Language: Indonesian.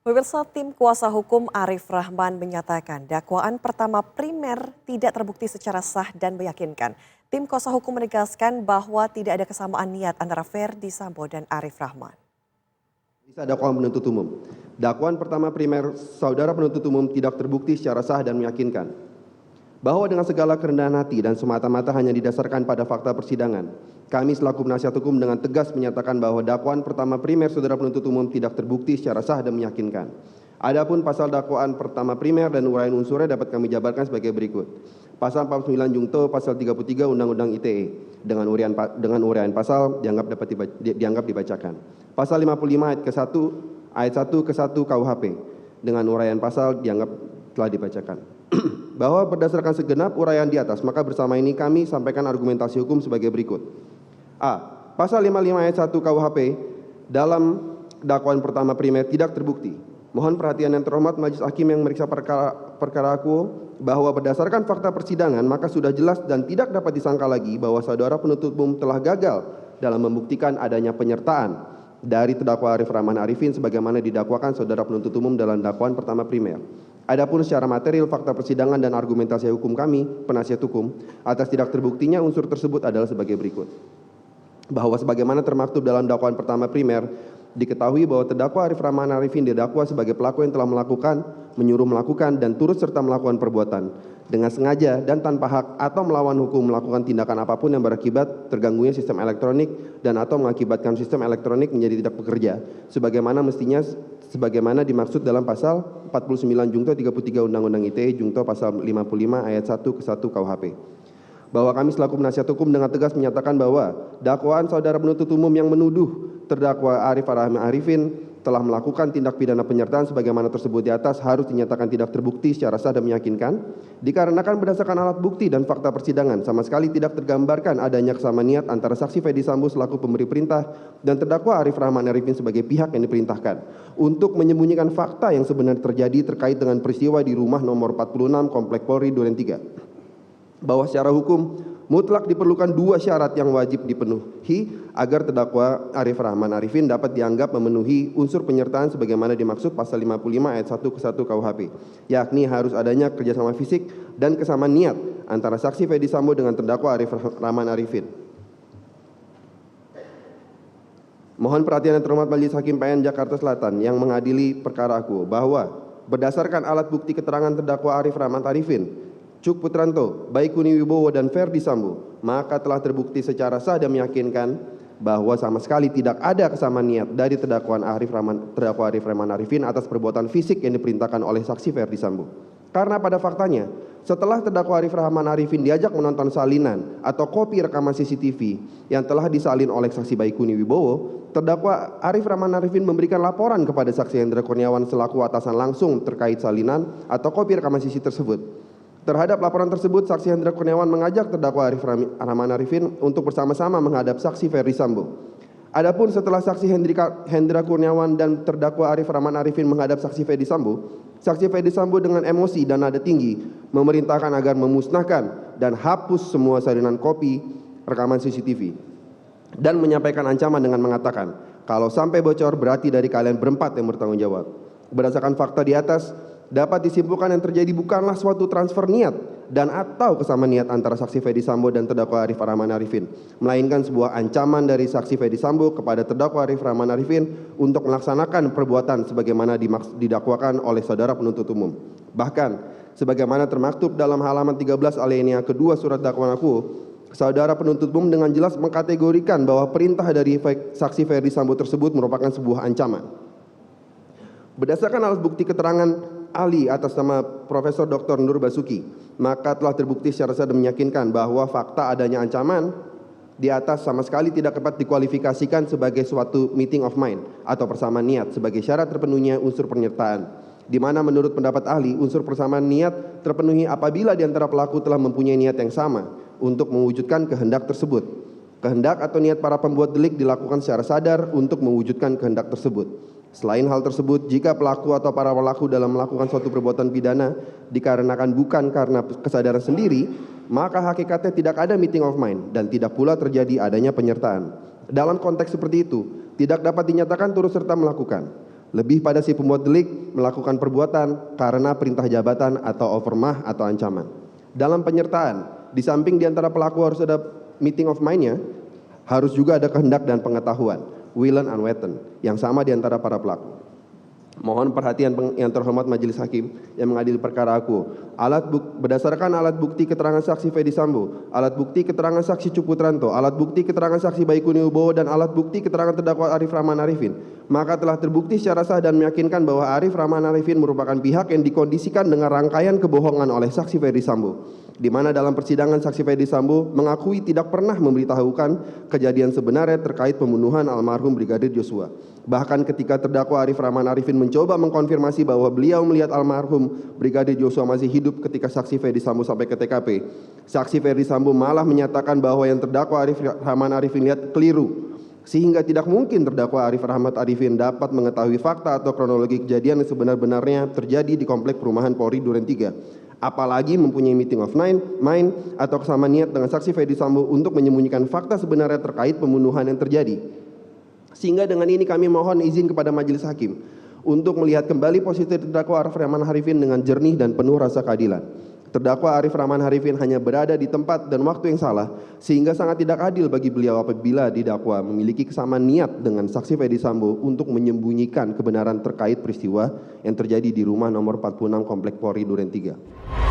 Pemirsa, tim kuasa hukum Arif Rahman menyatakan dakwaan pertama primer tidak terbukti secara sah dan meyakinkan. Tim kuasa hukum menegaskan bahwa tidak ada kesamaan niat antara Verdi Sambo dan Arif Rahman. Bisa dakwaan penuntut umum. Dakwaan pertama primer saudara penuntut umum tidak terbukti secara sah dan meyakinkan. Bahwa dengan segala kerendahan hati dan semata-mata hanya didasarkan pada fakta persidangan, kami selaku penasihat hukum dengan tegas menyatakan bahwa dakwaan pertama primer saudara penuntut umum tidak terbukti secara sah dan meyakinkan. Adapun pasal dakwaan pertama primer dan uraian unsurnya dapat kami jabarkan sebagai berikut. Pasal 49 Jungto pasal 33 Undang-Undang ITE dengan uraian pasal dianggap dibacakan. Pasal 55 ayat 1 ke 1 KUHP dengan uraian pasal dianggap telah dibacakan. Bahwa berdasarkan segenap uraian di atas, maka bersama ini kami sampaikan argumentasi hukum sebagai berikut. A. Pasal 55 ayat 1 KUHP dalam dakwaan pertama primer tidak terbukti. Mohon perhatian yang terhormat majelis hakim yang meriksa perkara aku bahwa berdasarkan fakta persidangan maka sudah jelas dan tidak dapat disangka lagi bahwa saudara penuntut umum telah gagal dalam membuktikan adanya penyertaan dari terdakwa Arif Rahman Arifin sebagaimana didakwakan saudara penuntut umum dalam dakwaan pertama primer. Adapun secara material fakta persidangan dan argumentasi hukum kami, penasihat hukum, atas tidak terbuktinya unsur tersebut adalah sebagai berikut. Bahwa sebagaimana termaktub dalam dakwaan pertama primer, diketahui bahwa terdakwa Arif Rahman Arifin didakwa sebagai pelaku yang telah melakukan, menyuruh melakukan, dan turut serta melakukan perbuatan dengan sengaja dan tanpa hak atau melawan hukum melakukan tindakan apapun yang berakibat terganggunya sistem elektronik dan atau mengakibatkan sistem elektronik menjadi tidak bekerja sebagaimana dimaksud dalam pasal 49 Jungto 33 Undang-Undang ITE Jungto pasal 55 ayat 1 ke 1 KUHP. Bahwa kami selaku penasihat hukum dengan tegas menyatakan bahwa dakwaan saudara penuntut umum yang menuduh terdakwa Arif Rahman Arifin telah melakukan tindak pidana penyertaan sebagaimana tersebut di atas harus dinyatakan tidak terbukti secara sah dan meyakinkan dikarenakan berdasarkan alat bukti dan fakta persidangan sama sekali tidak tergambarkan adanya kesamaan niat antara saksi Verdi Sambo selaku pemberi perintah dan terdakwa Arif Rahman Arifin sebagai pihak yang diperintahkan untuk menyembunyikan fakta yang sebenarnya terjadi terkait dengan peristiwa di rumah nomor 46 Komplek Polri Duren 3. Bahwa secara hukum mutlak diperlukan dua syarat yang wajib dipenuhi agar terdakwa Arif Rahman Arifin dapat dianggap memenuhi unsur penyertaan sebagaimana dimaksud pasal 55 ayat 1 ke 1 KUHP, yakni harus adanya kerjasama fisik dan kesamaan niat antara saksi Verdi Sambo dengan terdakwa Arif Rahman Arifin. Mohon perhatian yang terhormat Majelis Hakim PN Jakarta Selatan yang mengadili perkara aku bahwa berdasarkan alat bukti keterangan terdakwa Arif Rahman Arifin, Cuk Putranto, Baikuni Wibowo dan Verdi Sambo, maka telah terbukti secara sah dan meyakinkan bahwa sama sekali tidak ada kesamaan niat dari terdakwa Arif Rahman Arifin atas perbuatan fisik yang diperintahkan oleh saksi Verdi Sambo. Karena pada faktanya, setelah terdakwa Arif Rahman Arifin diajak menonton salinan atau kopi rekaman CCTV yang telah disalin oleh saksi Baikuni Wibowo, terdakwa Arif Rahman Arifin memberikan laporan kepada saksi Hendra Kurniawan selaku atasan langsung terkait salinan atau kopi rekaman CCTV tersebut. Terhadap laporan tersebut, saksi Hendra Kurniawan mengajak terdakwa Arif Rahman Arifin untuk bersama-sama menghadap saksi Verdi Sambo. Adapun setelah saksi Hendra Kurniawan dan terdakwa Arif Rahman Arifin menghadap saksi Verdi Sambo, saksi Verdi Sambo dengan emosi dan nada tinggi memerintahkan agar memusnahkan dan hapus semua salinan kopi rekaman CCTV dan menyampaikan ancaman dengan mengatakan, kalau sampai bocor berarti dari kalian berempat yang bertanggung jawab. Berdasarkan fakta di atas, dapat disimpulkan yang terjadi bukanlah suatu transfer niat dan atau kesamaan niat antara saksi Verdi Sambo dan terdakwa Arif Rahman Arifin, melainkan sebuah ancaman dari saksi Verdi Sambo kepada terdakwa Arif Rahman Arifin untuk melaksanakan perbuatan sebagaimana didakwakan oleh saudara penuntut umum. Bahkan, sebagaimana termaktub dalam halaman 13 alinea kedua surat dakwaan aku, saudara penuntut umum dengan jelas mengkategorikan bahwa perintah dari saksi Verdi Sambo tersebut merupakan sebuah ancaman. Berdasarkan alat bukti keterangan ahli atas nama Profesor Dr. Nur Basuki, maka telah terbukti secara sah dan meyakinkan bahwa fakta adanya ancaman di atas sama sekali tidak dapat dikualifikasikan sebagai suatu meeting of mind atau persamaan niat sebagai syarat terpenuhnya unsur penyertaan. Di mana menurut pendapat ahli, unsur persamaan niat terpenuhi apabila di antara pelaku telah mempunyai niat yang sama untuk mewujudkan kehendak tersebut. Kehendak atau niat para pembuat delik dilakukan secara sadar untuk mewujudkan kehendak tersebut. Selain hal tersebut, jika pelaku atau para pelaku dalam melakukan suatu perbuatan pidana dikarenakan bukan karena kesadaran sendiri, maka hakikatnya tidak ada meeting of mind dan tidak pula terjadi adanya penyertaan. Dalam konteks seperti itu, tidak dapat dinyatakan turut serta melakukan. Lebih pada si pembuat delik melakukan perbuatan karena perintah jabatan atau overmah atau ancaman. Dalam penyertaan, di samping di antara pelaku harus ada meeting of mind-nya, harus juga ada kehendak dan pengetahuan, willen and wetten, yang sama di antara para pelaku. Mohon perhatian yang terhormat Majelis Hakim yang mengadili perkara aku. Berdasarkan alat bukti keterangan saksi Fedy Sambo, alat bukti keterangan saksi Cuk Putranto, alat bukti keterangan saksi Baikuni Wibowo, dan alat bukti keterangan terdakwa Arif Rahman Arifin, maka telah terbukti secara sah dan meyakinkan bahwa Arif Rahman Arifin merupakan pihak yang dikondisikan dengan rangkaian kebohongan oleh saksi Fedy Sambo, di mana dalam persidangan saksi Fedy Sambo mengakui tidak pernah memberitahukan kejadian sebenarnya terkait pembunuhan almarhum Brigadir Joshua. Bahkan ketika terdakwa Arif Rahman Arifin mencoba mengkonfirmasi bahwa beliau melihat almarhum Brigadir Joshua masih hidup ketika saksi Fedy Sambo sampai ke TKP, saksi Fedy Sambo malah menyatakan bahwa yang terdakwa Arif Rahman Arifin lihat keliru, sehingga tidak mungkin terdakwa Arif Rahman Arifin dapat mengetahui fakta atau kronologi kejadian yang sebenar-benarnya terjadi di komplek perumahan Polri Duren 3. Apalagi mempunyai meeting of mind atau kesamaan niat dengan saksi Fedy Sambo untuk menyembunyikan fakta sebenarnya terkait pembunuhan yang terjadi. Sehingga dengan ini kami mohon izin kepada Majelis Hakim untuk melihat kembali posisi terdakwa Arif Rahman Arifin dengan jernih dan penuh rasa keadilan. Terdakwa Arif Rahman Arifin hanya berada di tempat dan waktu yang salah, sehingga sangat tidak adil bagi beliau apabila didakwa memiliki kesamaan niat dengan saksi Fedy Sambo untuk menyembunyikan kebenaran terkait peristiwa yang terjadi di rumah nomor 46 Komplek Polri Duren 3.